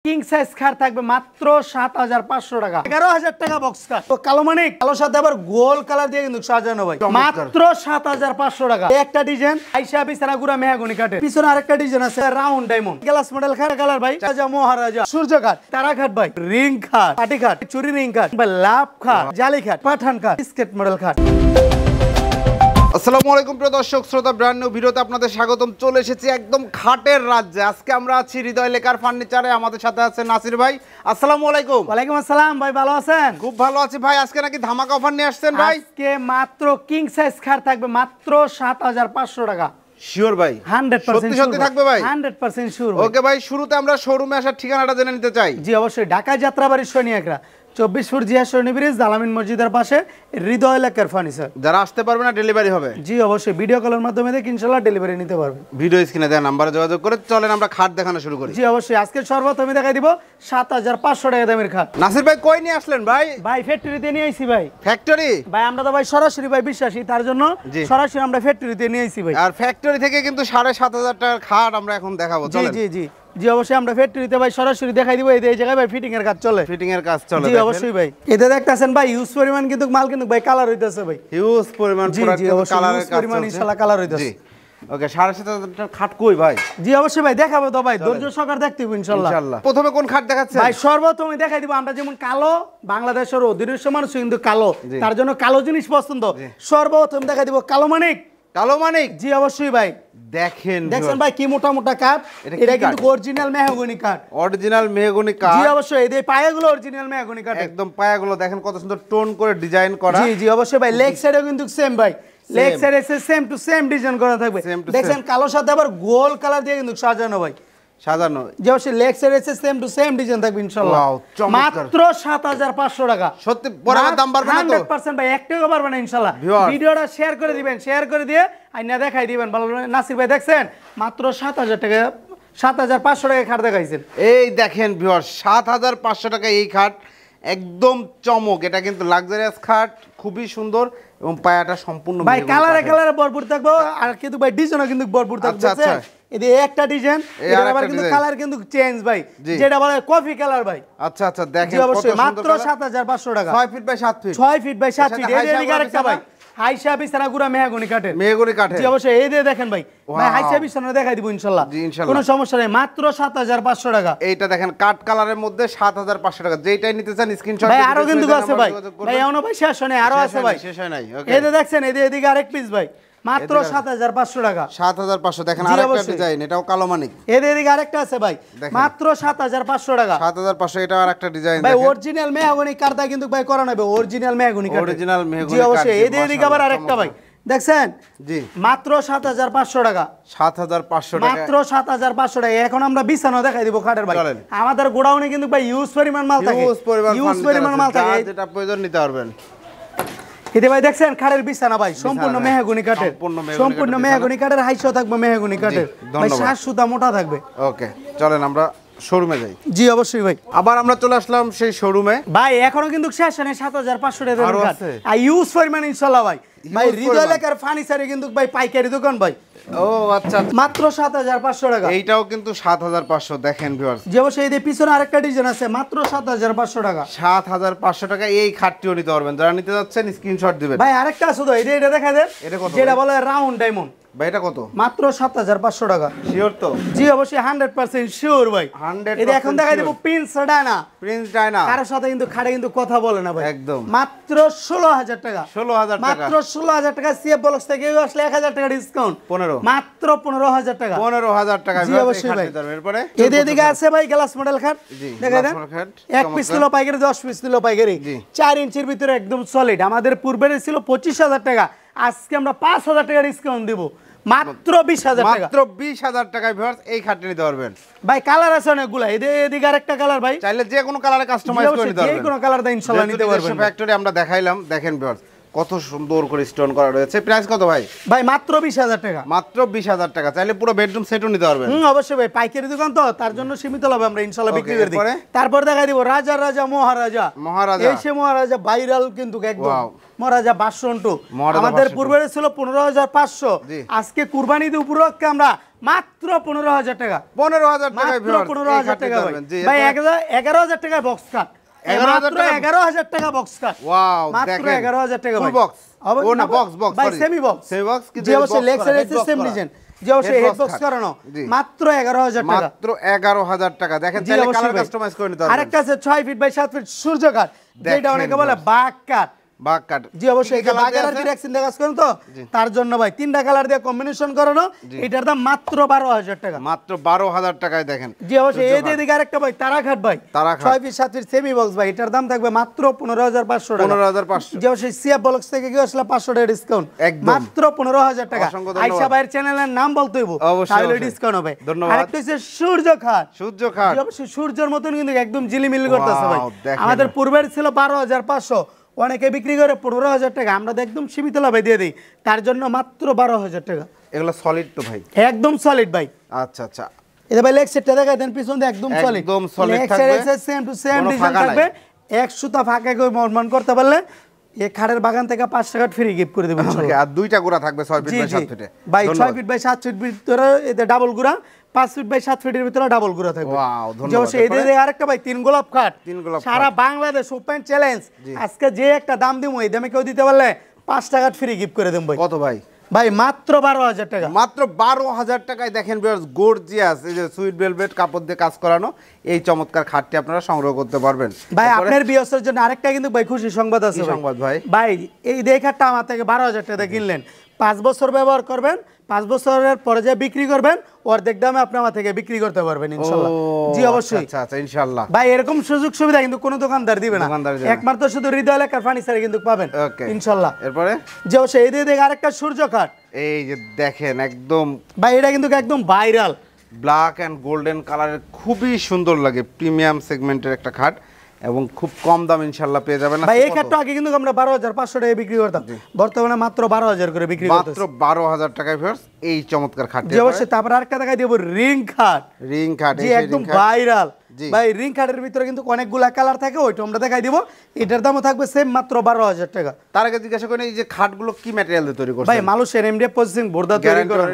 King size খাট থাকবে মাত্র ৭৫০০ টাকা, ১১,০০০ টাকা বক্স খাট। তো কালো মানে কালোর সাথে আবার গোল কালার দিয়ে কিন্তু সাজানো ভাই, মাত্র ৭৫০০ টাকা। একটা ডিজাইন আইসা বিছানা গুড়া মেহগনি কাঠের, পিছনে আরেকটা ডিজাইন আছে রাউন্ড ডায়মন্ড গ্লাস মডেল খাট কালার ভাই, রাজা মহারাজা সূর্য খাট, তারা খাট ভাই, রিং খাট, পাটি খাট, চুরি রিং খাট ভাই, লাভ খাট, জালি খাট, পাঠান খাট, স্কেট মডেল খাট। আসসালামু আলাইকুম প্রিয় দর্শক শ্রোতা, ব্র্যান্ড নিউ ভিডিওতে আপনাদের স্বাগতম। চলে এসেছি একদম খাটের রাজ্যে। আজকে আমরা আছি হৃদয় লেকার ফার্নিচারে, আমাদের সাথে আছে নাসির ভাই। আসসালামু আলাইকুম। ওয়ালাইকুম আসসালাম ভাই, ভালো আছেন? খুব ভালো আছি ভাই। আজকে নাকি ধামাকা অফার নিয়ে আসছেন ভাই? আজকে মাত্র কিং সাইজ খাট থাকবে মাত্র ৭৫০০ টাকা। শিওর ভাই? 100% সত্যি থাকবে ভাই? 100% শিওর। ওকে ভাই, শুরুতে আমরা শোরুমে আসার ঠিকানাটা জেনে নিতে চাই। জি অবশ্যই, ঢাকা যাত্রাবাড়ি শনিয়াকড়া ২৪ ফুট জিয়া সরণি ব্রিজ, দালামিন মসজিদের পাশে, হৃদয় লেকার ফার্নিচার। যারা আসতে পারবে না ডেলিভারি হবে? জি অবশ্যই, ভিডিও কলের মাধ্যমে দেখে ইনশাআল্লাহ ডেলিভারি নিতে পারবে। ভিডিও স্ক্রিনে দেওয়া নাম্বারে যোগাযোগ করে চলেন আমরা খাট দেখানো শুরু করি। জি অবশ্যই, আজকে সর্বপ্রথমে দেখাই দিব ৭৫০০ টাকা দামের খাট। নাসির ভাই কই নিয়ে আসলেন ভাই? ভাই ফ্যাক্টরিতে নিয়ে আইছি ভাই। ফ্যাক্টরি? ভাই আমরা তো ভাই সরাসরি ভাই বিশ্বাসী, তার জন্য সরাসরি আমরা ফ্যাক্টরিতে নিয়ে আইছি ভাই। আর ফ্যাক্টরি থেকে কিন্তু ৭৫০০ টাকার খাট আমরা এখন দেখাবো। জি জি জি জি অবশ্যই, আমরা ফ্যাক্টরিতে ভাই সরাসরি দেখাই দিব। এই জায়গায় ভাই ফিটিং এর কাজ চলে। ফিটিং এর কাজ চলে? জি অবশ্যই ভাই। এতে দেখতাছেন ভাই ইউজ পরিমাণ কিন্তু মাল কিন্তু ভাই কালার হইতাছে ভাই, হিউজ পরিমাণ প্রোডাক্ট কালারের কাজ পরিমাণ ইনশাআল্লাহ কালার হইতাছে। ওকে, ৭৫০০ টাকার খাট কই ভাই? জি অবশ্যই ভাই, দেখাবো তো ভাই, ধৈর্য সহকারে দেখতে হবে ইনশাআল্লাহ। প্রথমে কোন খাট দেখাচ্ছেন ভাই? সর্বপ্রথমে দেখাই দিব আমরা যেমন কালো, বাংলাদেশের অধিকাংশ মানুষ কিন্তু কালো, তার জন্য কালো জিনিস পছন্দ। সর্বপ্রথম দেখাই দিব কালো মানিক। কালো মানিক? জি অবশ্যই ভাই। দেখেন ভাই কি মোটা মোটা কাঠ, এটা কিন্তু অরিজিনাল মেহগনি কাঠ। অরিজিনাল মেহগনি কাঠ? জি অবশ্যই, এই পায়াগুলো অরিজিনাল মেহগনি কাঠ। একদম পায়াগুলো দেখেন কত সুন্দর টোন করে ডিজাইন করা। জি জি অবশ্যই ভাই। লেগ সাইডেও কিন্তু সেম ভাই, লেগ সাইডে সেম টু সেম ডিজাইন করা থাকবে। দেখেন কালোর সাথে আবার গোল কালার দিয়ে কিন্তু সাজানো ভাই, সাজানো। যে অবশ্যই লেগ সাইডে সেম টু সেম ডিজাইন থাকবে ইনশাআল্লাহ। মাত্র ৭৫০০ টাকা। সত্যি পরার দাম বাড়বে না তো? 100% ভাই, একটাও পারবে না ইনশাআল্লাহ। ভিডিওটা শেয়ার করে দিবেন, শেয়ার করে দিয়ে আইনা দেখাই দিবেন। ভালো নাসির ভাই দেখছেন মাত্র ৭০০০ টাকা, ৭৫০০ টাকা খাট দেখাইছেন। এই দেখেন ভিউয়ার, ৭৫০০ টাকা এই খাট, একদম চমক। এটা কিন্তু লাক্সারিয়াস খাট, খুবই সুন্দর এবং পায়াটা সম্পূর্ণ ভাই কালারে কালারে ভরপুর থাকবে। আর কিন্তু ভাই ডিজাইনও কিন্তু ভরপুর থাকবে। আচ্ছা, এই যে একটা ডিজাইন, এর আবার কিন্তু কালার কিন্তু চেঞ্জ ভাই, যেটা বলে কফি কালার ভাই। আচ্ছা আচ্ছা, দেখেন অবশ্যই মাত্র ৭৫০০ টাকা। ৬ feet by 7 feet, 6 feet by ৭ feet. এই যে আরেকটা ভাই হাইসা বিছানা গুড়া মেহগনি কাঠের, মেহগনি কাঠের। জি অবশ্যই, এই দিয়ে দেখেন ভাই, ভাই হাইসা বিছানা দেখাই দিব ইনশাআল্লাহ। জি ইনশাআল্লাহ, কোনো সমস্যা নেই। মাত্র ৭৫০০ টাকা। এইটা দেখেন কাট কালারের মধ্যে ৭৫০০ টাকা। যেটাই নিতে চান স্ক্রিনশট ভাই আরো কিন্তু আছে ভাই, ভাই এখনো ভাই শেষ হয় নাই, আরো আছে ভাই, শেষ হয় নাই। ওকে, এই যে দেখছেন এদিকে আরেক পিস ভাই, মাত্র ৭৫০০ টাকা। ৭৫০০ দেখেন আরেকটা ডিজাইন, এটাও কালো মানিক। এদিকে আরেকটা আছে ভাই, মাত্র ৭৫০০ টাকা। ৭৫০০, এটাও আরেকটা ডিজাইন ভাই। অরিজিনাল মেহগনি কাঠটা কিন্তু ভাই করা নেবে, অরিজিনাল মেহগনি কাঠ, অরিজিনাল মেহগনি কাঠ। জি অবশ্যই। এদিকে আবার আরেকটা ভাই দেখছেন, জি মাত্র ৭৫০০ টাকা। ৭৫০০ টাকা, মাত্র ৭৫০০ টাকা। এখন আমরা বিছানা দেখাই দিব খাটের ভাই। আমাদের গোডাউনে কিন্তু ভাই ইউজ পরিমাণ মাল থাকে, ইউজ পরিমাণ মাল থাকে, যেটা প্রয়োজন নিতে পারবেন। এতে ভাই দেখছেন খাটের বিছানা ভাই সম্পূর্ণ মেহগনি কাঠের, সম্পূর্ণ মেহগনি কাঠের, হাইসও থাকবে মেহগনি কাঠের ভাই, শ্বাস সুতা মোটা থাকবে। ওকে, চলেন আমরা শোরুমে যাই। জি অবশ্যই ভাই। আবার আমরা চলে আসলাম সেই শোরুমে ভাই, এখনো কিন্তু শেষ হয় না। ৭৫০০ টাকা আছে আর ইউজ পরিমাণ ইনশাআল্লাহ ভাই। ভাই হৃদয় লেকার ফার্নিচারে কিন্তু ভাই পাইকারি দোকান ভাই। ও আচ্ছা, মাত্র ৭৫০০ টাকা। এইটাও কিন্তু ৭৫০০ দেখেন ভিউয়ার্স। যে অবশ্যই এই পিছনে আরেকটা ডিজাইন আছে, মাত্র ৭৫০০ টাকা। ৭৫০০ টাকা এই খাটটিও নিতে পারবেন। যারা নিতে যাচ্ছেন স্ক্রিনশট দিবেন। ভাই আরেকটা আছে তো, এটা দেখা যায়, যেটা বলে রাউন্ড ডায়মন্ড। ভাই এটা কত? মাত্র ৭৫০০ টাকা। শিওর তো? জি অবশ্যই 100% শিওর ভাই। 100%। এটা এখন দেখাই দেব প্রিন্স ডায়না। প্রিন্স ডায়না কারোর সাথে কিন্তু খাটে কিন্তু কথা বলে না ভাই, একদম। মাত্র ১৬০০০ টাকা। ১৬০০০ টাকা, মাত্র ১৬০০০ টাকা। সিএফ বক্স থেকে আসলে ১০০০ টাকা ডিসকাউন্ট। 15, মাত্র ১৫০০০ টাকা। ১৫০০০ টাকা। জি অবশ্যই ভাই। এরপরে এদিকে আছে ভাই গ্লাস মডেল খাট, দেখেন 1 পিস নিলো পাইকারি, 10 পিস নিলো পাইকারি, 4 ইঞ্চির ভিতরে একদম সলিড। আমাদের পূর্বের ছিল ২৫০০০ টাকা, আজকে আমরা ৫০০০ টাকা ডিসকাউন্ট দিব, মাত্র ২০০০০ টাকা। মাত্র ২০০০০ টাকায় ভিউয়ার্স এই খাটটি নিতে পারবেন ভাই। কালার আছে অনেকগুলা, এদিকে আরেকটা কালার ভাই, চাইলে যে কোনো কালারে কাস্টমাইজ করে নিতে পারবেন, যে কোনো কালার দা ইনশাআল্লাহ নিতে পারবেন। ফ্যাক্টরি আমরা দেখাইলাম, দেখেন ভিউয়ার্স কত সুন্দর করে স্টোন করা রয়েছে। প্রাইস কত ভাই? ভাই মাত্র ২০০০০ টাকা। মাত্র ২০০০০ টাকা। চাইলে পুরো বেডরুম সেটও নিতে পারবেন। অবশ্যই ভাই, পাইকারি দোকান তো, তার জন্য সীমিত লাভে আমরা ইনশাআল্লাহ বিক্রি করে দিই। তারপর দেখাই দিব রাজা রাজা মহারাজা। মহারাজা, এই সে মহারাজা ভাইরাল কিন্তু একদম। মহারাজা ভার্সন 2 আমাদের পূর্বে ছিল ১৫৫০০, আজকে কুরবানি ঈদ উপলক্ষে আমরা মাত্র 15,000 টাকা। 15,000 টাকায় মাত্র ভিউয়ার্স 15,000 টাকা ভাই। ভাই 11,000 টাকায় বক্স কাট। 11,000 টাকা বক্স কাট। ওয়াও মাত্র দেখেন 11,000 টাকা ভাই। ফুল বক্স ও না বক্স ভাই সেমি বক্স। সেমি বক্স কি যে অবশ্যই লেক্সার সিস্টেম ডিজাইন, যে অবশ্যই হেড বক্স করানো, মাত্র 11,000 টাকা। মাত্র 11,000 টাকা। দেখেন তাহলে কালার কাস্টমাইজ করে নিতে পারবেন। আরেকটা আছে 6 ফিট বাই 7 ফিট সূর্য কাট, যেটা অনেকে বলে বাঘ কাট। বাঘ কাট জি অবশ্যই বাঘের আর ডিরেকশন দেখাস করেন তো, তার জন্য ভাই তিনটা কালার দিয়ে কম্বিনেশন করানো, এটার দাম মাত্র 12,000 টাকা। মাত্র 12,000 টাকায় দেখেন। জি অবশ্যই এই যে দিকে আরেকটা ভাই তারাখাট ভাই, 6 ফিট 7 ফিট সেমি বক্স ভাই, এটার দাম থাকবে মাত্র 15,500 টাকা। 15,500। জি অবশ্যই সিএফ বক্স থেকে কি আসলে 500 টাকা ডিসকাউন্ট, মাত্র 15,000 টাকা। আয়েশা ভাইয়ের চ্যানেলের নাম বলতে হইব, তাহলে ডিসকাউন্ট হবে। আরেকটা হচ্ছে সূর্য খাট। সূর্য খাট জি অবশ্যই সূর্যের মতন কিন্তু একদম ঝিলিমিলি করতেছে ভাই। আমাদের পূর্বের ছিল 12,500, অনেকে বিক্রি করে 15,000 টাকা, আমরা তো একদম সীমিত লাভে দিয়ে দিই, তার জন্য মাত্র 12,000 টাকা। এগুলো সলিড তো ভাই? একদম সলিড ভাই। আচ্ছা আচ্ছা, এটা ভাই লেগ সেটটা দেখাই দেন, পিছন দিয়ে একদম সলিড, একদম সলিড থাকবে, সেম টু সেম ডিজাইন থাকবে। এক সুতা ফাঁকা করে মন করতে পারলে এই খাড়ের বাগান থেকে 5 টাকা ফ্রি গিফট করে দেব ইনশাআল্লাহ। আর দুইটা গোড়া থাকবে 6 ফিট বাই 7 ফিটে ভাই। 6 ফিট বাই 7 ফিট ভিতরে এতে ডাবল গুড়া, 5 ফিট বাই 7 ফিটের ভিতরে ডাবল গুড়া থাকবে। ওয়াও ধন্যবাদ। এই যে আরেকটা ভাই 3 গোলাপ খাট, সারা বাংলাদেশ ওপেন চ্যালেঞ্জ। আজকে যে একটা দাম দিমু, এই দামে কেউ দিতে পারলে 5 টাকা ফ্রি গিফট করে দেব ভাই। কত ভাই? ভাই মাত্র 12,000 টাকা। মাত্র 12,000 টাকায় দেখেন ভিউয়ার্স, গর্জিয়াস এই যে সুইট ভেলভেট কাপড় দিয়ে কাজ করানো এই চমৎকার খাটটি আপনারা সংগ্রহ করতে পারবেন ভাই। আপনার বিয়সের জন্য আরেকটা কিন্তু ভাই খুশি সংবাদ আছে। সংবাদ ভাই? ভাই এই দেখাটা আমার থেকে 12,000 টাকা কিনলেন, 5 বছর ব্যবহার করবেন, 5 বছরের পরে যে বিক্রি করবেন অর্ধেক দামে আপনি আমার থেকে বিক্রি করতে পারবেন ইনশাআল্লাহ। জি অবশ্যই। আচ্ছা আচ্ছা ইনশাআল্লাহ ভাই। এরকম সুযোগ সুবিধা কিন্তু কোনো দোকানদার দিবে না, একমাত্র শুধু হৃদয় এলাকার ফার্নিচারে কিন্তু পাবেন ইনশাআল্লাহ। এরপরে যে অবশ্যই এই দিকে আরেকটা সূর্য কাট, এই যে দেখেন একদম ভাই এটা কিন্তু একদম ভাইরাল ব্ল্যাক এন্ড গোল্ডেন কালারের, খুবই সুন্দর লাগে, প্রিমিয়াম সেগমেন্টের একটা খাট এবং খুব কম দাম ইনশাআল্লাহ পেয়ে যাবেন। ভাই এই খাটটা আগে কিন্তু আমরা 12,500 টাকায় বিক্রি করতাম, বর্তমানে মাত্র 12,000 করে বিক্রি করতেছি। মাত্র 12,000 টাকায় ভিউয়ার্স এই চমৎকার খাটটি। যে অবশ্যই তারপর আরেকটা দেখাই দেব রিং খাট। রিং খাট জি একদম ভাইরাল ভাই। রিং খাটের ভিতরে কিন্তু অনেকগুলা কালার থাকে, ওইটা আমরা দেখাই দিব। এটার দামও থাকবে সেম মাত্র 12,000 টাকা। তার আগে জিজ্ঞাসা করেন এই যে খাটগুলো কি ম্যাটেরিয়াল দিয়ে তৈরি করছেন? ভাই মালয়েশিয়ার এমডিএফ প্রসেসিং বোর্ড দিয়ে তৈরি করা।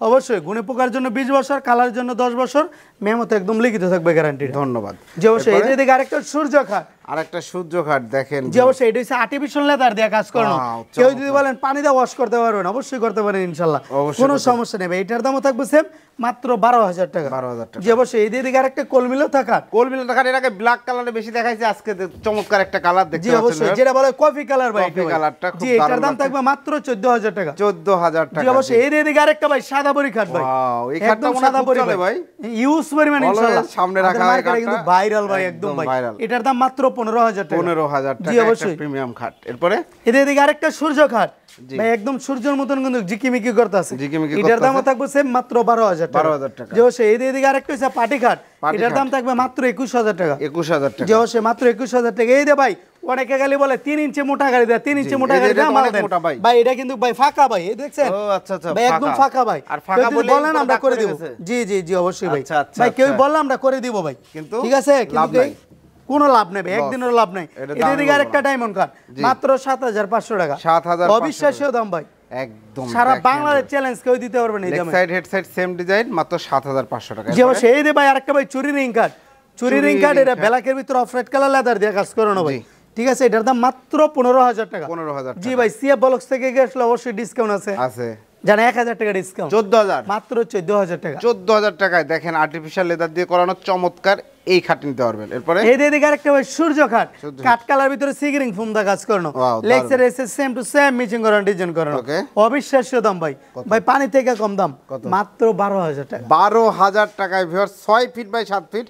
অবশ্যই গুণে পোকার জন্য 20 বছর, কালার জন্য 10 বছর, মেমোতে একদম লিখিত থাকবে গ্যারান্টি। ধন্যবাদ। যে অবশ্যই এই দিকে আরেকটা সূর্য খাট, আরেকটা সূর্য খাট দেখেন। যে অবশ্যই এটা হচ্ছে আর্টিফিশিয়াল লেদার দিয়ে কাজ করানো। কেউ যদি বলেন পানি দিয়ে ওয়াশ করতে পারবেন, অবশ্যই করতে পারেন ইনশাআল্লাহ, কোনো সমস্যা নেই ভাই। এটার দামও থাকবে সেম মাত্র 12,000 টাকা। 12,000 টাকা। যে অবশ্যই এই দিকে আরেকটা কলমিলো থাকা, কলমিলো থাকা। এর আগে ব্ল্যাক কালারে বেশি দেখাইছে, আজকে চমৎকার একটা কালার দেখতে পাচ্ছেন। জি অবশ্যই, যেটা বলে কফি কালার ভাই। কফি কালারটা খুব জি এটার দাম থাকবে মাত্র 14,000 টাকা। 14,000 টাকা। জি অবশ্যই এই দিকে আরেকটা ভাই সাদা বড়ি খাট ভাই। ওয়াও এই খাটটা সাদা বড়ি চলে ভাই, ইউজ পরিমাণ ইনশাআল্লাহ সামনে রাখা হয়। এটা কিন্তু ভাইরাল ভাই, একদম ভাই। এটার দাম মাত্র 15,000 টাকা। 15,000 টাকা একটা প্রিমিয়াম খাট। এরপরে এই দিকে আরেকটা সূর্য খাট ভাই, একদম সূর্যের মতন কিন্তু জিকিমিকি করতেছে। এটার দামও থাকবে সেম মাত্র 12,000 টাকা। 12,000 টাকা। যে অবশ্যই এই দিকে আরেকটা হচ্ছে পাটি খাট, এটার দাম থাকবে মাত্র 21,000 টাকা। 21,000 টাকা। যে অবশ্যই মাত্র 21,000 টাকা। এই দে ভাই অনেকে গালি বলে 3 ইঞ্চি মোটা গাড়ি দেয়, 3 ইঞ্চি মোটা গাড়ি দেয় মাল দেন ভাই। এটা কিন্তু ভাই ফাঁকা ভাই, এই দেখছেন? ও আচ্ছা আচ্ছা ভাই একদম ফাঁকা ভাই। আর ফাঁকা বলে বলেন আমরা করে দেব। জি জি জি অবশ্যই ভাই। ভাই কেউ বললে আমরা করে দিব ভাই, কিন্তু ঠিক আছে? লাভ নাই, কোনো লাভ নেই, একদিনেরও লাভ নাই। এদিকে আরেকটা ডায়মন্ড কাট মাত্র 7,500 টাকা। 7,500 অবিশ্বাস্য দাম ভাই, একদম সারা বাংলাদেশ চ্যালেঞ্জ কেউ দিতে পারবে না এই দামে। Side head side same design, মাত্র 7,500 টাকা। যে অবশ্যই এই দে ভাই আরেকটা ভাই চুরি রিং কাট। চুরি রিং কাট এটা ব্ল্যাকের ভিতরে অফ রেড কালার লেদার দিয়ে কাজ করানো ভাই, ঠিক আছে? এটার দাম মাত্র 15,000 টাকা। 15,000 জি ভাই। সিএফ বক্স থেকে গেলে অবশ্যই ডিসকাউন্ট আছে, আছে জানা 1,000 টাকা ডিসকাউন্ট। 14,000 মাত্র 14,000 টাকা। 14,000 টাকায় দেখেন আর্টিফিশিয়াল লেদার দিয়ে করানো চমৎকার এই খাট নিতে পারবেন। এরপরে এই দিকে আরেকটা ভাই সূর্য খাট, কাট কালার ভিতরে সিগরিং ফোম দা কাজ করানো, লেক্সার এসে সেম টু সেম মিচিং করানো, ডিজাইন করানো। অবিশ্বাস্য দাম ভাই, ভাই পানি থেকে কম দাম, মাত্র 12,000 টাকা। 12,000 টাকায় ভিউয়ার 6 ফিট বাই 7 ফিট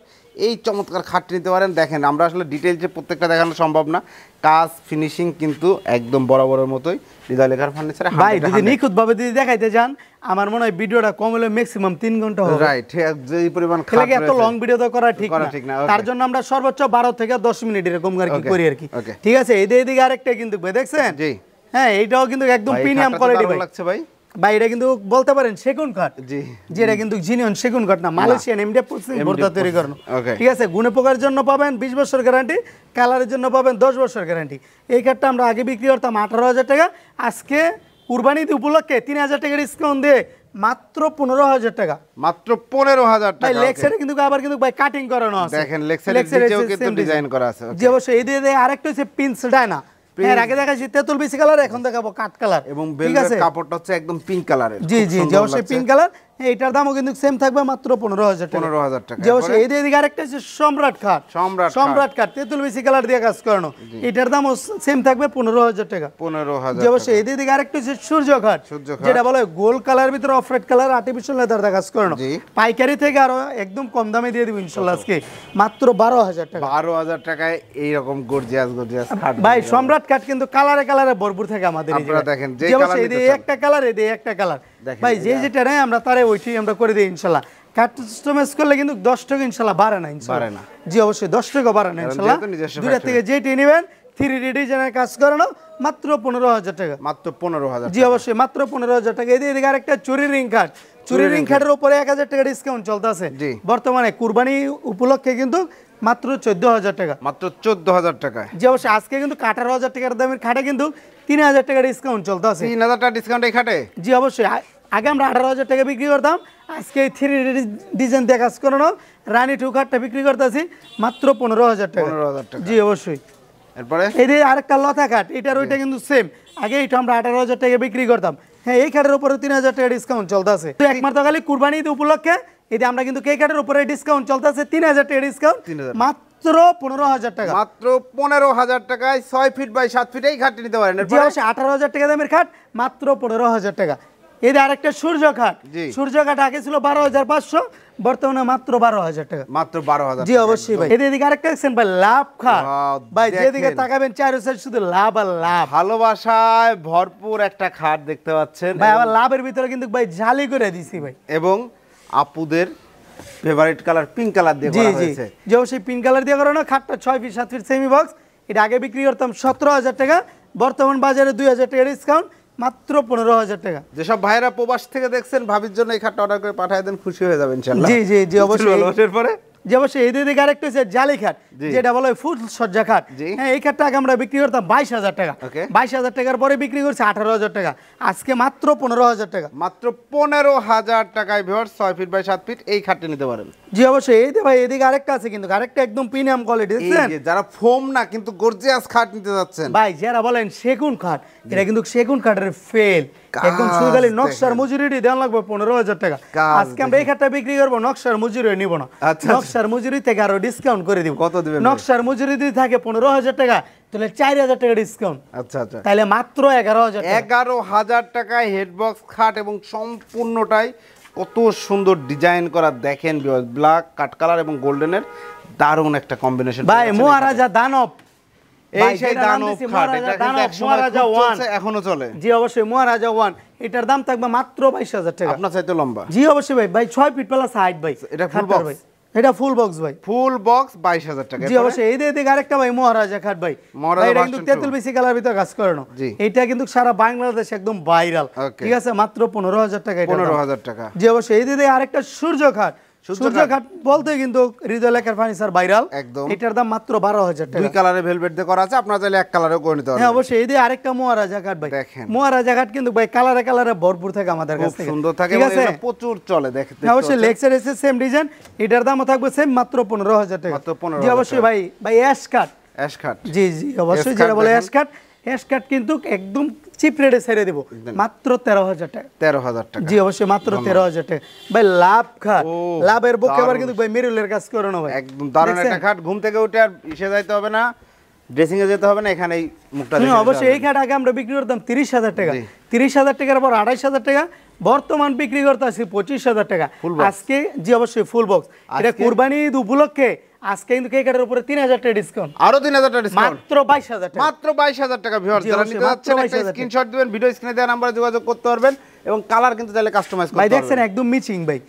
এই চমৎকার খাটটি নিতে পারেন। দেখেন আমরা আসলে ডিটেইলসে প্রত্যেকটা দেখানো সম্ভব না, কাজ ফিনিশিং কিন্তু একদম বরাবরের মতোই হৃদয় লেখার ফার্নিচারে। ভাই যদি নিখুঁত ভাবে যদি দেখাইতে যান, আমার মনে হয় ভিডিওটা কম হলে ম্যাক্সিমাম 3 ঘন্টা হবে। রাইট, যেই পরিমাণ খাট এত লং ভিডিও তো করা ঠিক না। তার জন্য আমরা সর্বোচ্চ 12 থেকে 10 মিনিট এরকম আর কি করি আর কি, ঠিক আছে? এই দিকে আরেকটা কিন্তু ভাই দেখছেন? জি হ্যাঁ, এইটাও কিন্তু একদম প্রিমিয়াম কোয়ালিটি ভাই। লাগছে ভাই ভাই, এটা কিন্তু বলতে পারেন সেগুন কাঠ। জি, যেটা কিন্তু জিনিয়ন সেগুন কাঠ না, মালয়েশিয়ান এমডিএফ প্রসেসিং বোর্ড দিয়ে তৈরি করানো, ঠিক আছে? গুণে পোকার জন্য পাবেন 20 বছর গ্যারান্টি, কালারের জন্য পাবেন 10 বছর গ্যারান্টি। এই কাঠটা আমরা আগে বিক্রি করতাম 18,000 টাকা, আজকে কুরবানি ঈদ উপলক্ষে 3,000 টাকা ডিসকাউন্ট দিয়ে মাত্র 15,000 টাকা। মাত্র 15,000 ভাই টাকা। লেগ সাইডে কিন্তু আবার কিন্তু ভাই কাটিং করানো আছে, দেখেন লেগ সাইডের নিচেও কিন্তু ডিজাইন করা আছে। জি অবশ্যই। এই দিয়ে আরেকটা হচ্ছে পিনস ডায়না, এর আগে দেখাচ্ছি তেঁতুল বিসি কালার, এখন দেখাবো কাট কালার এবং বেলভেট কাপড়টা হচ্ছে একদম পিঙ্ক কালারের। জি জি জি অবশ্যই পিঙ্ক কালার। এটার দামও কিন্তু সেম থাকবে মাত্র 15,000 টাকা। 15,000 টাকা। জি অবশ্যই। এই দিয়ে আরেকটা হচ্ছে সম্রাট খাট, সম্রাট খাট তেঁতুল বিসি কালার দিয়ে কাজ করানো, এটার দামও সেম থাকবে 15,000 টাকা। 15,000। জি অবশ্যই। এই দিয়ে আরেকটা হচ্ছে সূর্য খাট, যেটা বলে গোল্ড কালার ভিতরে of red colour artificial leather দিয়ে কাজ করানো, পাইকারি থেকে আরো একদম কম দামে দিয়ে দিব ইনশাআল্লাহ আজকে মাত্র 12,000 টাকা। 12,000 টাকায় এই রকম গর্জিয়াস গর্জিয়াস খাট ভাই সম্রাট খাট কিন্তু কালারে কালারে ভরপুর থাকে আমাদের। এই আপনারা দেখেন যে কালার এই একটা কালার, এই একটা কালার, ভাই যে যেটা নেয় আমরা তারে ওইটাই আমরা করে দিই ইনশাআল্লাহ। কাস্টমাইজ করলে কিন্তু 10 টাকা ইনশাআল্লাহ বাড়ে না ইনশাআল্লাহ। জি অবশ্যই 10 টাকা বাড়ে না ইনশাআল্লাহ। দুইটা থেকে যেটি নেবেন 3D ডিজাইনের কাজ করানো মাত্র 15,000 টাকা। মাত্র 15,000। জি অবশ্যই মাত্র 15,000 টাকা। এদিকে আরেকটা চুরি রিং কাট, চুরি রিং কাটের উপরে 1,000 টাকা ডিসকাউন্ট চলতেছে বর্তমানে কুরবানি উপলক্ষে কিন্তু মাত্র 14,000 টাকা। মাত্র 14,000 টাকায়। জি অবশ্যই। আজকে কিন্তু 18,000 টাকার দামের খাটে কিন্তু 3,000 টাকা ডিসকাউন্ট চলতেছে। 3,000 টাকা ডিসকাউন্ট এই খাটে? জি অবশ্যই। আগে আমরা 18,000 টাকা বিক্রি করতাম, আজকে 3D ডিজাইন দিয়ে কাজ করানো রানী টু খাটটা বিক্রি করতেছি মাত্র 15,000 টাকা। 15,000 টাকা। জি অবশ্যই। এরপরে এই যে আরেকটা লতা খাট, এটার ওইটা কিন্তু সেম, আগে এটা আমরা 18,000 টাকা বিক্রি করতাম, হ্যাঁ এই খাটের উপরে 3,000 টাকা ডিসকাউন্ট চলতেছে একমাত্র খালি কুরবানি ঈদ উপলক্ষে। এই যে আমরা কিন্তু এই খাটের উপরে ডিসকাউন্ট চলতেছে 3,000 টাকা ডিসকাউন্ট মাত্র 15,000 টাকা। মাত্র 15,000 টাকায় 6 ফিট বাই 7 ফিট এই খাটটি নিতে পারেন। জি অবশ্যই। 18,000 টাকা দামের খাট মাত্র 15,000 টাকা। এই যে আরেকটা সূর্য খাট, সূর্য খাট আগে ছিল 12,500, বর্তমানে মাত্র 12,000 টাকা। মাত্র 12,000। জি অবশ্যই ভাই। এদিকে আরেকটা দেখছেন ভাই লাভ খাট, ভাই যেদিকে তাকাবেন চারো সাইড শুধু লাভ আর লাভ, ভালোবাসায় ভরপুর একটা খাট দেখতে পাচ্ছেন ভাই। আবার লাভের ভিতরে কিন্তু ভাই জালি করে দিছি ভাই, এবং আপুদের ফেভারিট কালার পিঙ্ক কালার দিয়ে করা হয়েছে। জি অবশ্যই পিঙ্ক কালার দিয়ে করানো। খাটটা 6 ফিট 7 ফিট সেমি বক্স, এটা আগে বিক্রি করতাম 17,000 টাকা, বর্তমান বাজারে 2,000 টাকা ডিসকাউন্ট মাত্র 15,000 টাকা। যেসব ভাইরা প্রবাস থেকে দেখছেন ভাবির জন্য এই খাটটা অর্ডার করে পাঠিয়ে দেন, খুশি হয়ে যাবেন ইনশাআল্লাহ। জি জি জি অবশ্যই। এরপরে যে অবশ্যই এই দিকে আরেকটা হচ্ছে জালি খাট, যেটা বলা হয় ফুল সজ্জা খাট। হ্যাঁ এই খাটটা আগে আমরা বিক্রি করতাম 22,000 টাকা, 22,000 টাকার পরে বিক্রি করছি 18,000 টাকা, আজকে মাত্র 15,000 টাকা। মাত্র 15,000 টাকায় ভিউয়ার্স 6 ফিট বাই 7 ফিট এই খাটটি নিতে পারেন। জি অবশ্যই। এই যে ভাই এদিকে আরেকটা আছে কিন্তু, আরেকটা একদম প্রিমিয়াম কোয়ালিটি দেখছেন, যারা ফোম না কিন্তু গর্জিয়াস খাট নিতে যাচ্ছেন ভাই, যারা বলেন সেগুন খাট, এটা কিন্তু সেগুন কাঠের ফেল, একদম সুগালি নকশার মজুরিটি দেওয়া লাগবে 15,000 টাকা। আজকে আমরা এই খাটটা বিক্রি করবো, নকশার মজুরি নিব না, নকশার মজুরি থেকে আরো ডিসকাউন্ট করে দিব। কত দিবেন? নকশার মজুরি যদি থাকে 15,000 টাকা, তাহলে 4,000 টাকা ডিসকাউন্ট। আচ্ছা আচ্ছা, তাহলে মাত্র 11,000 টাকা। 11,000 টাকায় হেডবক্স খাট এবং সম্পূর্ণটাই কত সুন্দর ডিজাইন করা দেখেন ভিউয়ার্স, ব্ল্যাক কাট কালার এবং গোল্ডেনের দারুণ একটা কম্বিনেশন। ভাই মহারাজা দানব, এই সেই দানব খাট, এটা কিন্তু একসময় চলছে এখনো চলে। জি অবশ্যই মহারাজা 1, এটার দাম থাকবে মাত্র 22,000 টাকা। আপনার চাইতে লম্বা? জি অবশ্যই ভাই, ভাই 6 ফিট প্লাস হাইট ভাই। এটা ফুল বক্স? এটা ফুল বক্স ভাই, ফুল বক্স 22,000 টাকা। জি অবশ্যই। এই দিকে আরেকটা ভাই মহারাজা খাট ভাই, এটা কিন্তু তেঁতুল বিসি কালার ভিতর কাজ করানো, এটা কিন্তু সারা বাংলাদেশ একদম ভাইরাল, ঠিক আছে, মাত্র 15,000 টাকা। 15,000 টাকা। জি অবশ্যই। এই দিকে আরেকটা সূর্য খাট, সূর্য খাট বলতে কিন্তু হৃদয় লেখার ফার্নিচার ভাইরাল একদম, এটার দাম মাত্র 12,000 টাকা। দুই কালারে ভেলভেট দিয়ে করা আছে, আপনারা চাইলে এক কালারেও করে নিতে পারবেন। হ্যাঁ অবশ্যই। এই দিকে আরেকটা মহারাজা খাট ভাই, দেখেন মহারাজা খাট কিন্তু ভাই কালারে কালারে ভরপুর থাকে আমাদের কাছে, খুব সুন্দর থাকে এবং এটা প্রচুর চলে দেখতে। অবশ্যই লেগ সাইড এসে সেম ডিজাইন, এটার দামও থাকবে সেম মাত্র 15,000 টাকা। মাত্র 15,000। জি অবশ্যই ভাই। ভাই অ্যাশ কাট, অ্যাশ কাট, জি জি অবশ্যই, যেটা বলে অ্যাশ কাট, অ্যাশ কাট কিন্তু একদম চিপ রেটে ছেড়ে দেব মাত্র 13,000 টাকা। 13,000 টাকা। জি অবশ্যই মাত্র 13,000 টাকা। ভাই লাভ খাট, লাভের বুকে আবার কিন্তু ভাই মেরুলের কাজ করানো ভাই, একদম দারুণ একটা খাট। ঘুম থেকে উঠে আর ইসে যাইতে হবে না, ড্রেসিং এ যেতে হবে না, এখানেই মুখটা দেখে। অবশ্যই। এই খাট আগে আমরা বিক্রি করতাম 30,000 টাকা, 30,000 টাকার পর 28,000 টাকা, বর্তমান বিক্রি করতে আসি 25,000 টাকা আজকে। জি অবশ্যই ফুল বক্স, এটা কুরবানি ঈদ উপলক্ষে আজকে কিন্তু এই কাটার উপরে 3,000 টাকা ডিসকাউন্ট, আরো 3,000 টাকা ডিসকাউন্ট, মাত্র 22,000 টাকা। মাত্র 22,000 টাকা। ভিউয়ার্স যারা নিতে যাচ্ছেন একটা স্ক্রিনশট দিবেন, ভিডিও স্ক্রিনে দেওয়া নম্বরে যোগাযোগ করতে পারবেন এবং কালার কিন্তু চাইলে কাস্টমাইজ করতে পারবেন। পারবেন। ভাই দেখছেন একদম মিচিং ভাই,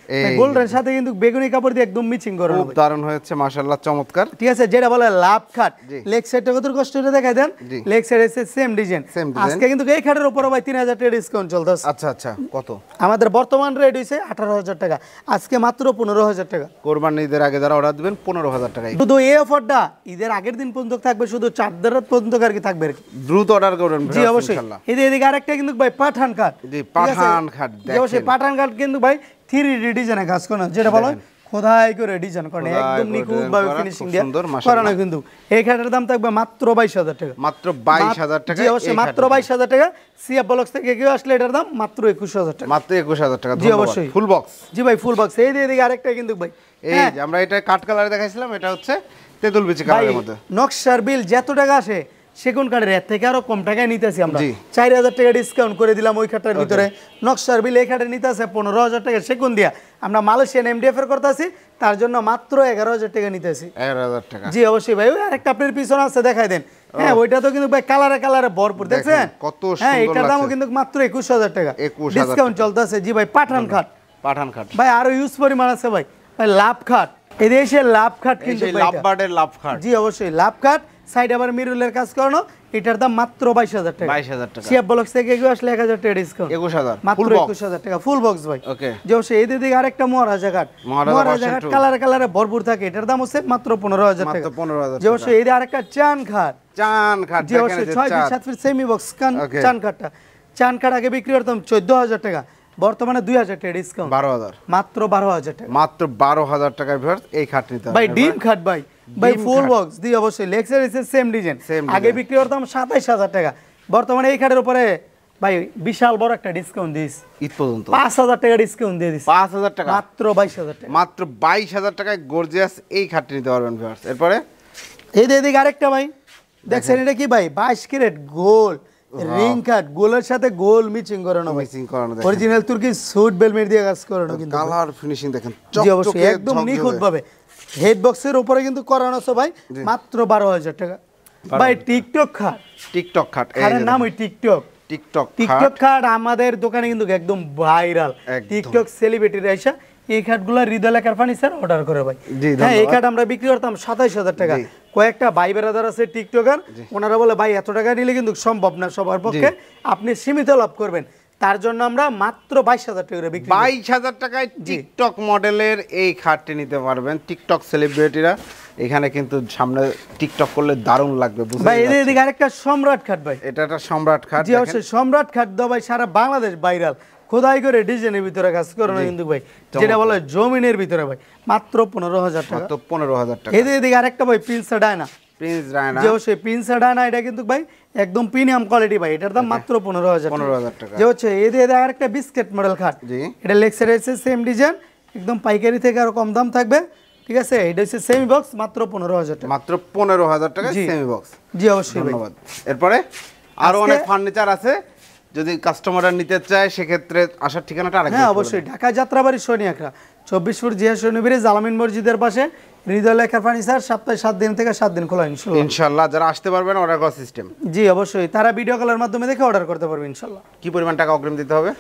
গোল্ডের সাথে কিন্তু বেগুনি কাপড় দিয়ে একদম মিচিং করানো, খুব দারুণ হয়েছে মাশাআল্লাহ, চমৎকার। ঠিক আছে, যেটা বলে লাভ খাট, লেগ সাইডটা কত কষ্ট করে দেখাই দেন, লেগ সাইড এসে সেম ডিজাইন। আজকে কিন্তু এই খাটের উপরে ভাই 3,000 টাকা ডিসকাউন্ট চলতেছে। আচ্ছা আচ্ছা, কত? আমাদের বর্তমান রেট হইছে 18,000 টাকা, আজকে মাত্র 15,000 টাকা। কোরবানি ঈদের আগে যারা অর্ডার দিবেন 15,000 টাকা। শুধু এই অফারটা ঈদের আগের দিন পর্যন্ত থাকবে, শুধু 4 পর্যন্ত আর কি থাকবে। দ্রুত অর্ডার করবেন জি অবশ্যই। এদিকে আরেকটা কিন্তু ভাই পাঠান কাট, জি পাঠান পাঠান খাট অবশ্যই পাঠান খাট কিন্তু ভাই 3D ডিজাইনে কাজ করা, যেটা বলা হয় খোদাই করে ডিজাইন করা, একদম নিখুঁত ভাবে ফিনিশিং দিয়ে করানো। কিন্তু এই খাটের দাম থাকবে মাত্র 22000 টাকা। মাত্র 22000 টাকা। জি অবশ্যই মাত্র 22000 টাকা। সিএফ ব্লকস থেকে কেউ আসলে এটার দাম মাত্র 21000 টাকা। মাত্র 21000 টাকা। জি অবশ্যই ফুল বক্স। জি ভাই ফুল বক্স। এই দিকে আরেকটা কিন্তু ভাই, এই যে আমরা এটা কাট কালারে দেখাইছিলাম, এটা হচ্ছে তেঁতুল বিচি কালারের মধ্যে। নকশার বিল যত টাকা আসে সেগুন কাঠের এর থেকে আরো কম টাকায় নিতেছি আমরা। 4000 টাকা ডিসকাউন্ট করে দিলাম ওই খাটের ভিতরে। নকশার বিল এই খাটে নিতেছে 15000 টাকা সেগুন দিয়া। আমরা মালয়েশিয়ান এমডিএফ এর করতেছি, তার জন্য মাত্র 11000 টাকা নিতেছি। 11000 টাকা। জি অবশ্যই ভাই। ওই আরেকটা আপনার পিছনে আছে, দেখাই দেন। হ্যাঁ ওইটা তো কিন্তু ভাই কালারে কালারে ভরপুর, দেখছেন কত সুন্দর। হ্যাঁ এটার দামও কিন্তু মাত্র 21000 টাকা ডিসকাউন্ট চলতেছে। জি ভাই পাঠান খাট। পাঠান খাট ভাই আরো ইউজ পরিমাণ আছে ভাই। ভাই লাভ খাট, এই দেশের লাভ খাট কিন্তু লাভ বার্ডের লাভ খাট। জি অবশ্যই লাভ খাট, সাইড আবার মিরুলের কাজ করানো। এটার দাম মাত্র 22000 টাকা। 22000 টাকা। সিএফ ব্লকস থেকে কেউ আসলে 1000 টাকা ডিসকাউন্ট। 21000 মাত্র 21000 টাকা ফুল বক্স ভাই। ওকে। যে অবশ্যই এই দিকে আরেকটা মহারাজা কাট। মহারাজা কাট কালারে কালারে ভরপুর থাকে, এটার দাম হচ্ছে মাত্র 15000 টাকা। মাত্র 15000 যে অবশ্যই এই আরেকটা চান খাট। চান খাট যে অবশ্যই 6 ফিট 7 ফিট সেমি বক্স চান খাটটা। চান খাট আগে বিক্রি করতাম 14000 টাকা, বর্তমানে 2000 টাকা ডিসকাউন্ট। 12000 মাত্র 12000 টাকা। মাত্র 12000 টাকায় ভিউয়ার্স এই খাট নিতে হবে ভাই ডিম খাট ভাই। ভাই ফুল বক্স দি অবশ্যই লেক্সার এসে সেম ডিজাইন। আগে বিক্রি করতাম 27000 টাকা, বর্তমানে এই খাটের উপরে ভাই বিশাল বড় একটা ডিসকাউন্ট দিস। ঈদ পর্যন্ত 5000 টাকা ডিসকাউন্ট দিয়ে দিস। 5000 টাকা। মাত্র 22000 টাকা। মাত্র 22000 টাকায় গর্জিয়াস এই খাটটি নিতে পারবেন ভিউয়ার্স। এরপরে এই দিকে আরেকটা ভাই, দেখছেন এটা কি ভাই 22 ক্যারেট গোল রিং কাট, গোলের সাথে গোল মিচিং করানো ভাই। মিচিং করানো দেখেন। অরিজিনাল তুর্কি সুট বেলমেট দিয়ে কাজ করানো কিন্তু। কালার ফিনিশিং দেখেন জি অবশ্যই একদম নিখুঁত ভাবে। হেড বক্সের উপরে কিন্তু করানো আছে ভাই, মাত্র 12000 টাকা। ভাই টিকটক খাট। টিকটক খাট, এর নাম ওই টিকটক। টিকটক খাট আমাদের দোকানে কিন্তু একদম ভাইরাল। টিকটক সেলিব্রিটিরা এসে এই খাটগুলো হৃদয় লেখার ফার্নিচার অর্ডার করে ভাই। হ্যাঁ এই খাট আমরা বিক্রি করতাম 27000 টাকা। কয়েকটা ভাই বেরাদার আছে টিকটকার, ওনারা বলে ভাই এত টাকা নিলে কিন্তু সম্ভব না সবার পক্ষে, আপনি সীমিত লাভ করবেন, তার জন্য আমরা মাত্র 22000 টাকা করে বিক্রি। 22000 টাকায় টিকটক মডেলের এই খাটটি নিতে পারবেন। টিকটক সেলিব্রিটিরা এখানে কিন্তু সামনে টিকটক করলে দারুণ লাগবে। ভাই এদিকে আরেকটা সম্রাট খাট ভাই। এটা একটা সম্রাট খাট। জি অবশ্যই সম্রাট খাট দাও ভাই, সারা বাংলাদেশ ভাইরাল। খোদাই করে ডিজাইনের ভিতরে কাজ করানো কিন্তু ভাই, যেটা বলে জমিনের ভিতরে ভাই, মাত্র 15000 টাকা। মাত্র 15000 টাকা। এদিকে আরেকটা ভাই প্রিন্স ডায়না। Prince Diana. যে অবশ্যই প্রিন্স ডায়না, এটা কিন্তু ভাই একদম প্রিমিয়াম কোয়ালিটি ভাই, এটার দাম মাত্র 15000 টাকা। যে হচ্ছে এদিকে আরেকটা বিস্কিট মডেল খাট। এটা লেক্সার এসে সেম ডিজাইন, একদম পাইকারি থেকে আরো কম দাম থাকবে, ঠিক আছে। এটা হচ্ছে সেমি বক্স, মাত্র 15000 টাকা। মাত্র 15000 টাকা সেমি বক্স। জি অবশ্যই ধন্যবাদ। এরপরে আরো অনেক ফার্নিচার আছে, যদি কাস্টমাররা নিতে চায় সেক্ষেত্রে আসার ঠিকানাটা আরেকবার। হ্যাঁ অবশ্যই, ঢাকা যাত্রাবাড়ি শনিয়াখড়া 24 ফুট জিয়া শনিবারে জালামিন মসজিদের পাশে হৃদয় লেখার ফার্নিচার। সপ্তাহে 7 দিন থেকে 7 দিন খোলা ইনশাআল্লাহ। যারা আসতে পারবেন অর্ডার করার সিস্টেম। জি অবশ্যই, তারা ভিডিও কলের মাধ্যমে দেখে অর্ডার করতে পারবে ইনশাআল্লাহ। কি পরিমাণ টাকা অগ্রিম দিতে হবে?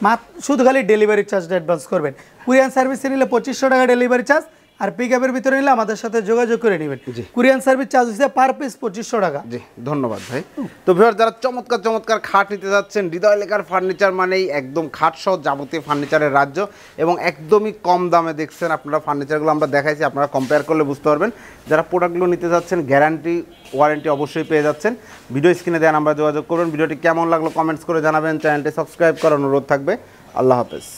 শুধু খালি ডেলিভারি চার্জটা অ্যাডভান্স করবেন। কুরিয়ান সার্ভিসে নিলে 2500 টাকা ডেলিভারি চার্জ, আর পিকআপের ভিতরে নিলে আমাদের সাথে যোগাযোগ করে নেবেন। কুরিয়ান সার্ভিস চার্জ হচ্ছে পার পিস 2500 টাকা। জি ধন্যবাদ ভাই। তো ভিউয়ার যারা চমৎকার চমৎকার খাট নিতে যাচ্ছেন, হৃদয় লেখার ফার্নিচার মানেই একদম খাট সহ যাবতীয় ফার্নিচারের রাজ্য, এবং একদমই কম দামে দেখছেন আপনারা ফার্নিচারগুলো আমরা দেখাইছি, আপনারা কম্পেয়ার করলে বুঝতে পারবেন। যারা প্রোডাক্টগুলো নিতে যাচ্ছেন গ্যারান্টি ওয়ারেন্টি অবশ্যই পেয়ে যাচ্ছেন। ভিডিও স্ক্রিনে দেওয়া নাম্বারে যোগাযোগ করুন। ভিডিওটি কেমন লাগলো কমেন্টস করে জানাবেন। চ্যানেলটি সাবস্ক্রাইব করার অনুরোধ থাকবে। আল্লাহ হাফেজ।